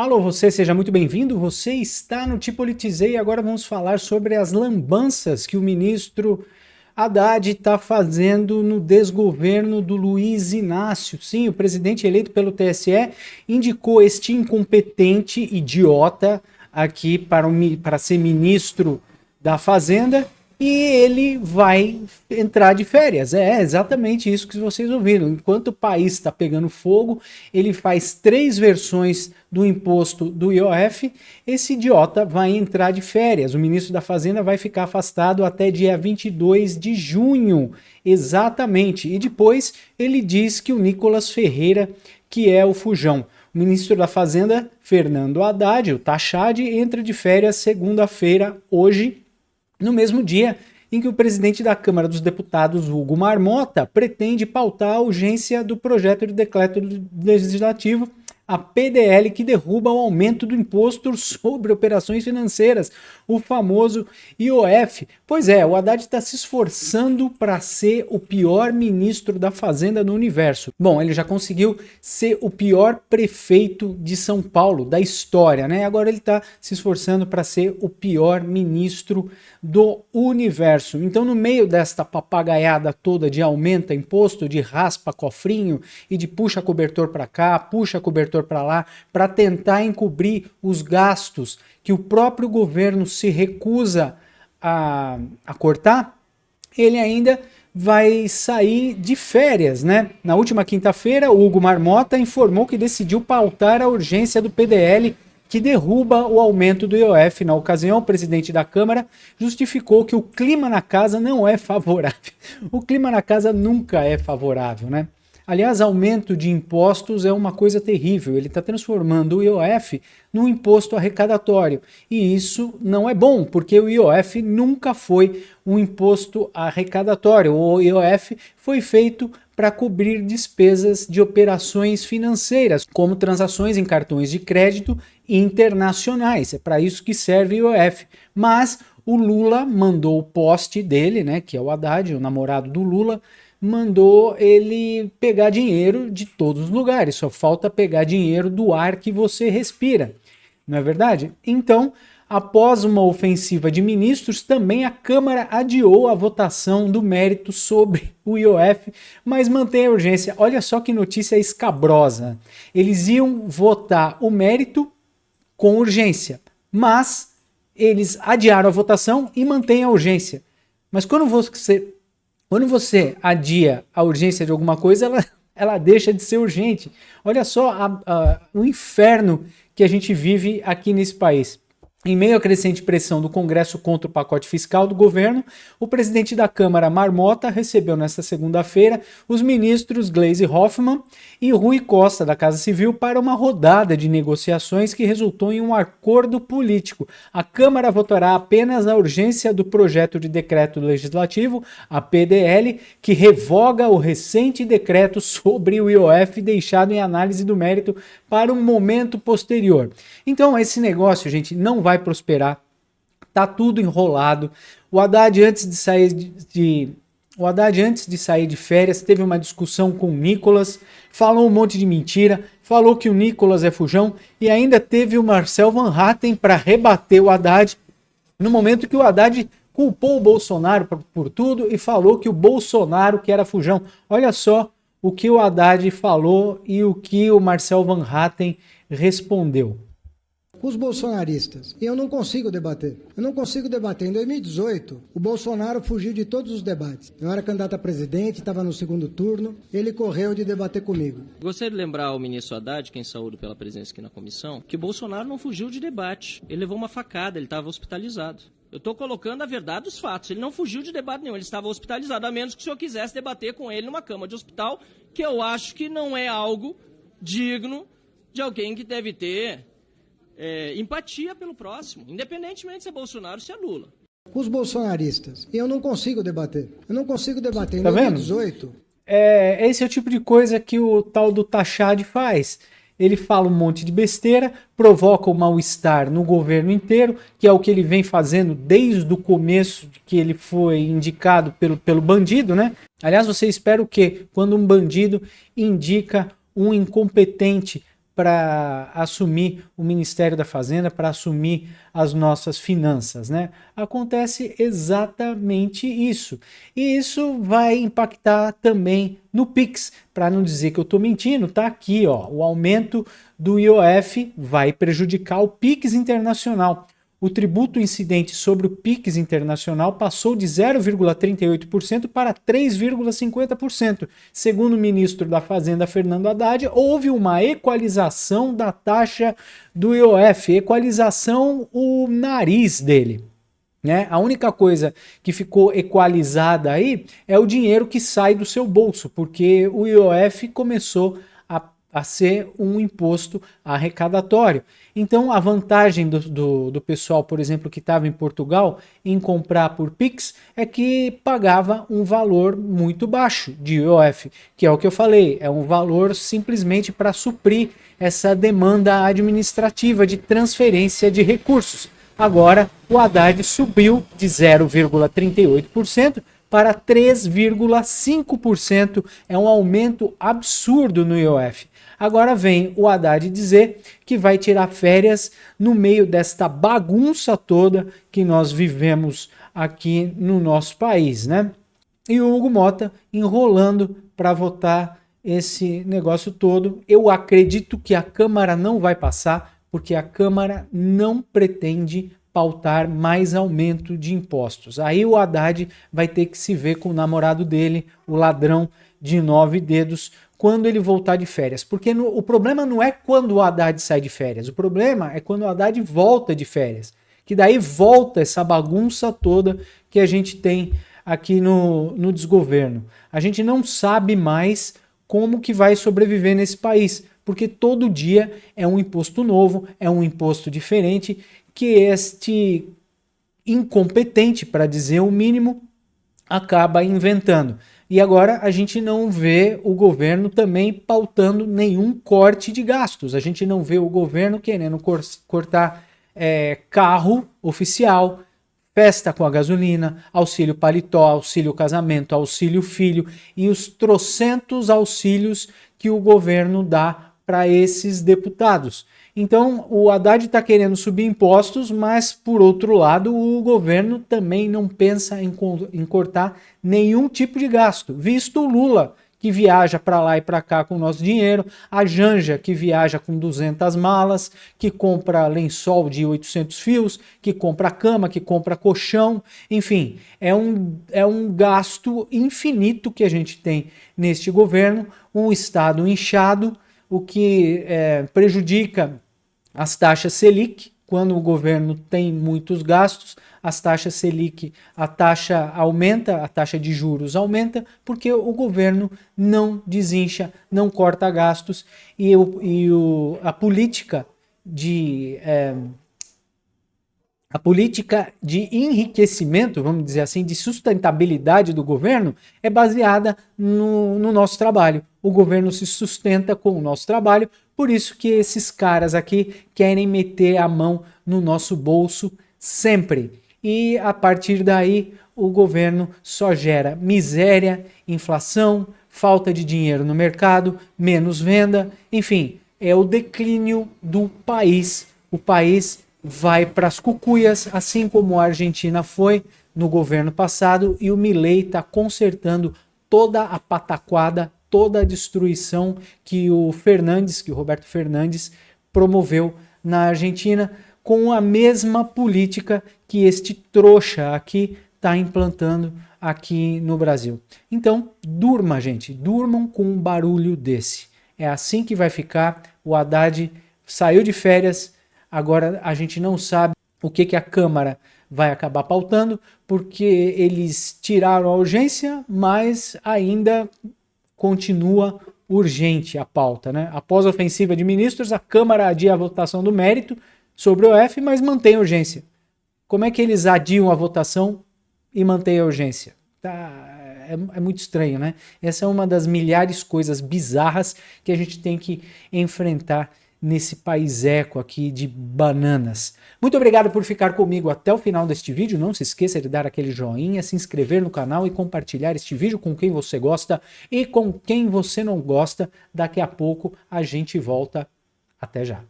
Alô, você, seja muito bem-vindo. Você está no Te Politizei e agora vamos falar sobre as lambanças que o ministro Haddad está fazendo no desgoverno do Luiz Inácio. Sim, o presidente eleito pelo TSE indicou este incompetente idiota aqui para ser ministro da Fazenda e ele vai entrar de férias. É exatamente isso que vocês ouviram. Enquanto o país está pegando fogo, ele faz 3 versões do imposto do IOF, esse idiota vai entrar de férias. O ministro da Fazenda vai ficar afastado até dia 22 de junho, exatamente. E depois ele diz que o Nicolas Ferreira, que é o fujão. O ministro da Fazenda, Fernando Haddad, o Tachad, entra de férias segunda-feira, hoje, no mesmo dia em que o presidente da Câmara dos Deputados, Hugo Marmota, pretende pautar a urgência do projeto de decreto legislativo, a PDL, que derruba o aumento do imposto sobre operações financeiras, o famoso IOF. Pois é, o Haddad está se esforçando para ser o pior ministro da Fazenda no universo. Bom, ele já conseguiu ser o pior prefeito de São Paulo da história, né? Agora ele está se esforçando para ser o pior ministro do universo. Então, no meio desta papagaiada toda de aumenta imposto, de raspa cofrinho e de puxa cobertor para cá, puxa cobertor para lá, para tentar encobrir os gastos que o próprio governo se recusa a cortar, ele ainda vai sair de férias, né? Na última quinta-feira, o Hugo Marmota informou que decidiu pautar a urgência do PDL que derruba o aumento do IOF. Na ocasião, o presidente da Câmara justificou que o clima na casa não é favorável. O clima na casa nunca é favorável, né? Aliás, aumento de impostos é uma coisa terrível. Ele está transformando o IOF num imposto arrecadatório. E isso não é bom, porque o IOF nunca foi um imposto arrecadatório. O IOF foi feito para cobrir despesas de operações financeiras, como transações em cartões de crédito internacionais. É para isso que serve o IOF. Mas o Lula mandou o poste dele, né, que é o Haddad, o namorado do Lula, mandou ele pegar dinheiro de todos os lugares, só falta pegar dinheiro do ar que você respira, não é verdade? Então, após uma ofensiva de ministros, também a Câmara adiou a votação do mérito sobre o IOF, mas mantém a urgência. Olha só que notícia escabrosa. Eles iam votar o mérito com urgência, mas eles adiaram a votação e mantêm a urgência. Mas quando você adia a urgência de alguma coisa, ela deixa de ser urgente. Olha só o inferno que a gente vive aqui nesse país. Em meio à crescente pressão do Congresso contra o pacote fiscal do governo, o presidente da Câmara, Marmota, recebeu nesta segunda-feira os ministros Gleisi Hoffmann e Rui Costa, da Casa Civil, para uma rodada de negociações que resultou em um acordo político. A Câmara votará apenas a urgência do projeto de decreto legislativo, a PDL, que revoga o recente decreto sobre o IOF deixado em análise do mérito para um momento posterior. Então, esse negócio, gente, não vai prosperar, tá tudo enrolado. O Haddad, antes de sair de férias, teve uma discussão com o Nicolas, falou um monte de mentira, falou que o Nicolas é fujão e ainda teve o Marcel Van Hatten para rebater o Haddad, no momento que o Haddad culpou o Bolsonaro por tudo e falou que o Bolsonaro que era fujão. Olha só o que o Haddad falou e o que o Marcel Van Hatten respondeu. Os bolsonaristas. E eu não consigo debater. Em 2018, o Bolsonaro fugiu de todos os debates. Eu era candidato a presidente, estava no segundo turno, ele correu de debater comigo. Gostaria de lembrar ao ministro Haddad, quem saúdo pela presença aqui na comissão, que Bolsonaro não fugiu de debate. Ele levou uma facada, ele estava hospitalizado. Eu estou colocando a verdade dos fatos. Ele não fugiu de debate nenhum, ele estava hospitalizado, a menos que o senhor quisesse debater com ele numa cama de hospital, que eu acho que não é algo digno de alguém que deve ter empatia pelo próximo, independentemente se é Bolsonaro ou se é Lula. Os bolsonaristas. E eu não consigo debater. Em Tá 2018... vendo? Esse é o tipo de coisa que o tal do Tachad faz. Ele fala um monte de besteira, provoca o mal-estar no governo inteiro, que é o que ele vem fazendo desde o começo que ele foi indicado pelo bandido, né? Aliás, você espera o quê? Quando um bandido indica um incompetente para assumir o Ministério da Fazenda, para assumir as nossas finanças, né? Acontece exatamente isso. E isso vai impactar também no Pix. Para não dizer que eu estou mentindo, tá aqui, ó, o aumento do IOF vai prejudicar o Pix internacional. O tributo incidente sobre o Pix internacional passou de 0,38% para 3,50%. Segundo o ministro da Fazenda, Fernando Haddad, houve uma equalização da taxa do IOF, equalização o nariz dele. Né? A única coisa que ficou equalizada aí é o dinheiro que sai do seu bolso, porque o IOF começou a ser um imposto arrecadatório. Então, a vantagem do pessoal, por exemplo, que estava em Portugal, em comprar por Pix, é que pagava um valor muito baixo de IOF, que é o que eu falei, é um valor simplesmente para suprir essa demanda administrativa de transferência de recursos. Agora, o Haddad subiu de 0,38% para 3,5%. É um aumento absurdo no IOF. Agora vem o Haddad dizer que vai tirar férias no meio desta bagunça toda que nós vivemos aqui no nosso país, né? E o Hugo Mota enrolando para votar esse negócio todo. Eu acredito que a Câmara não vai passar, porque a Câmara não pretende pautar mais aumento de impostos. Aí o Haddad vai ter que se ver com o namorado dele, o ladrão de 9 dedos, quando ele voltar de férias. Porque o problema não é quando o Haddad sai de férias, o problema é quando o Haddad volta de férias. Que daí volta essa bagunça toda que a gente tem aqui no desgoverno. A gente não sabe mais como que vai sobreviver nesse país, porque todo dia é um imposto novo, é um imposto diferente, que este incompetente, para dizer o mínimo, acaba inventando. E agora a gente não vê o governo também pautando nenhum corte de gastos. A gente não vê o governo querendo cortar carro oficial, festa com a gasolina, auxílio paletó, auxílio casamento, auxílio filho e os trocentos auxílios que o governo dá para esses deputados. Então, o Haddad está querendo subir impostos, mas, por outro lado, o governo também não pensa em cortar nenhum tipo de gasto. Visto o Lula, que viaja para lá e para cá com o nosso dinheiro, a Janja, que viaja com 200 malas, que compra lençol de 800 fios, que compra cama, que compra colchão, enfim, é um gasto infinito que a gente tem neste governo, um Estado inchado, o que prejudica as taxas Selic. Quando o governo tem muitos gastos, as taxas Selic, a taxa aumenta, a taxa de juros aumenta, porque o governo não desincha, não corta gastos e a política de enriquecimento, vamos dizer assim, de sustentabilidade do governo é baseada no nosso trabalho. O governo se sustenta com o nosso trabalho, por isso que esses caras aqui querem meter a mão no nosso bolso sempre. E a partir daí o governo só gera miséria, inflação, falta de dinheiro no mercado, menos venda, enfim, é o declínio do país. O país vai para as cucuias, assim como a Argentina foi no governo passado, e o Milei está consertando toda a pataquada, toda a destruição que o Roberto Fernandes promoveu na Argentina, com a mesma política que este trouxa aqui está implantando aqui no Brasil. Então, durma, gente, durmam com um barulho desse. É assim que vai ficar. O Haddad saiu de férias, agora a gente não sabe o que a Câmara vai acabar pautando, porque eles tiraram a urgência, mas ainda continua urgente a pauta, né? Após a ofensiva de ministros, a Câmara adia a votação do mérito sobre o OF, mas mantém a urgência. Como é que eles adiam a votação e mantêm a urgência? É muito estranho, né? Essa é uma das milhares de coisas bizarras que a gente tem que enfrentar nesse paiseco aqui de bananas. Muito obrigado por ficar comigo até o final deste vídeo. Não se esqueça de dar aquele joinha, se inscrever no canal e compartilhar este vídeo com quem você gosta e com quem você não gosta. Daqui a pouco a gente volta Até já.